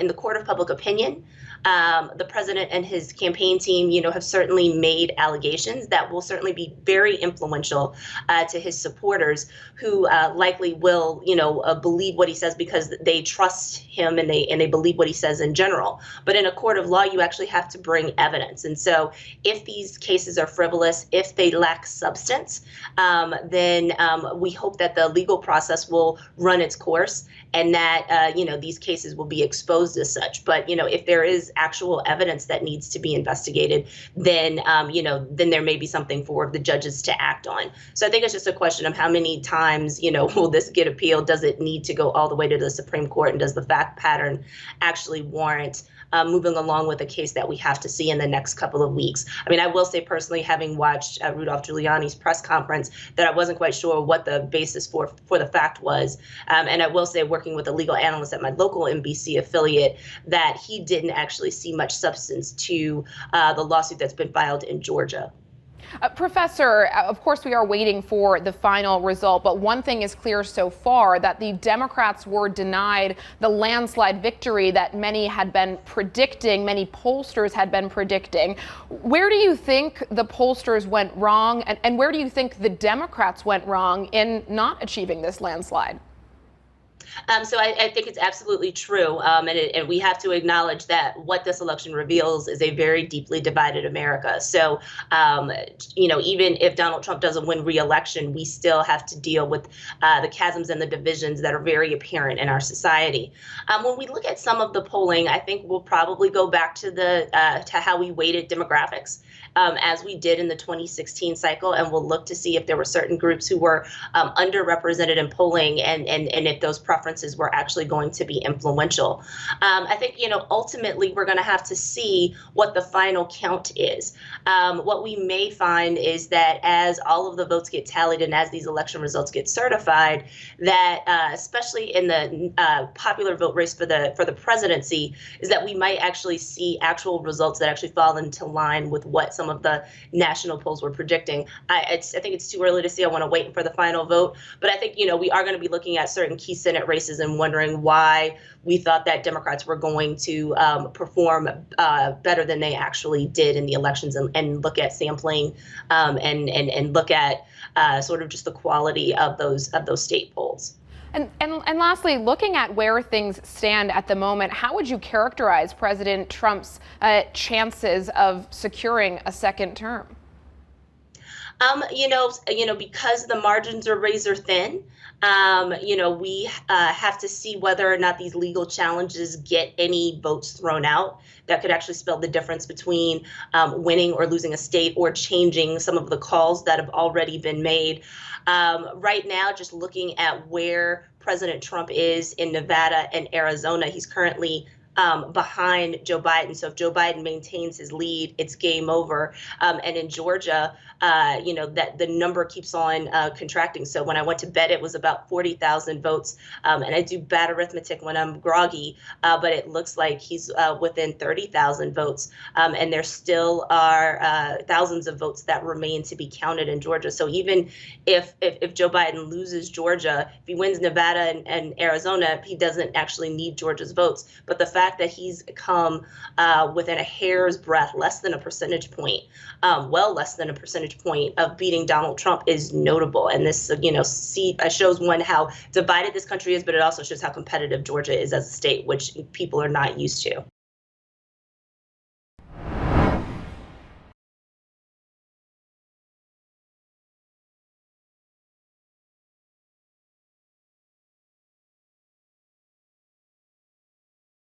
in the court of public opinion, the president and his campaign team, have certainly made allegations that will certainly be very influential to his supporters, who likely will, believe what he says because they trust him and they believe what he says in general. But in a court of law, you actually have to bring evidence. And so if these cases are frivolous, if they lack substance, then we hope that the legal process will run its course and that, these cases will be exposed as such. But, if there is actual evidence that needs to be investigated, then, then there may be something for the judges to act on. So I think it's just a question of how many times, will this get appealed? Does it need to go all the way to the Supreme Court? And does the fact pattern actually warrant moving along with a case that we have to see in the next couple of weeks? I mean, I will say personally, having watched Rudolph Giuliani's press conference, that I wasn't quite sure what the basis for the fact was. And I will say, working with a legal analyst at my local NBC affiliate, that he didn't actually see much substance to the lawsuit that's been filed in Georgia. Professor, of course, we are waiting for the final result, but one thing is clear so far, that the Democrats were denied the landslide victory that many had been predicting, many pollsters had been predicting. Where do you think the pollsters went wrong, and where do you think the Democrats went wrong in not achieving this landslide? So I think it's absolutely true. And we have to acknowledge that what this election reveals is a very deeply divided America. So, even if Donald Trump doesn't win re-election, we still have to deal with the chasms and the divisions that are very apparent in our society. When we look at some of the polling, I think we'll probably go back to to how we weighted demographics, as we did in the 2016 cycle, and we'll look to see if there were certain groups who were underrepresented in polling, and if those preferences were actually going to be influential. I think, ultimately we're going to have to see what the final count is. What we may find is that as all of the votes get tallied and as these election results get certified, that especially in the popular vote race for the presidency, is that we might actually see actual results that actually fall into line with what some of the national polls were predicting. I think it's too early to see. I want to wait for the final vote, but I think, we are going to be looking at certain key Senate races and wondering why we thought that Democrats were going to perform better than they actually did in the elections, and look at sampling and look at sort of just the quality of those state polls. And lastly, looking at where things stand at the moment, how would you characterize President Trump's chances of securing a second term? Because the margins are razor thin, we have to see whether or not these legal challenges get any votes thrown out that could actually spell the difference between winning or losing a state, or changing some of the calls that have already been made. Right now, just looking at where President Trump is in Nevada and Arizona, he's currently behind Joe Biden. So if Joe Biden maintains his lead, it's game over. And in Georgia, that the number keeps on contracting. So when I went to bed, it was about 40,000 votes. And I do bad arithmetic when I'm groggy, but it looks like he's within 30,000 votes. And there still are thousands of votes that remain to be counted in Georgia. So even if Joe Biden loses Georgia, if he wins Nevada and Arizona, he doesn't actually need Georgia's votes. But the fact that he's come within a hair's breadth, less than a percentage point, well less than a percentage point of beating Donald Trump is notable. And this, shows one, how divided this country is, but it also shows how competitive Georgia is as a state, which people are not used to.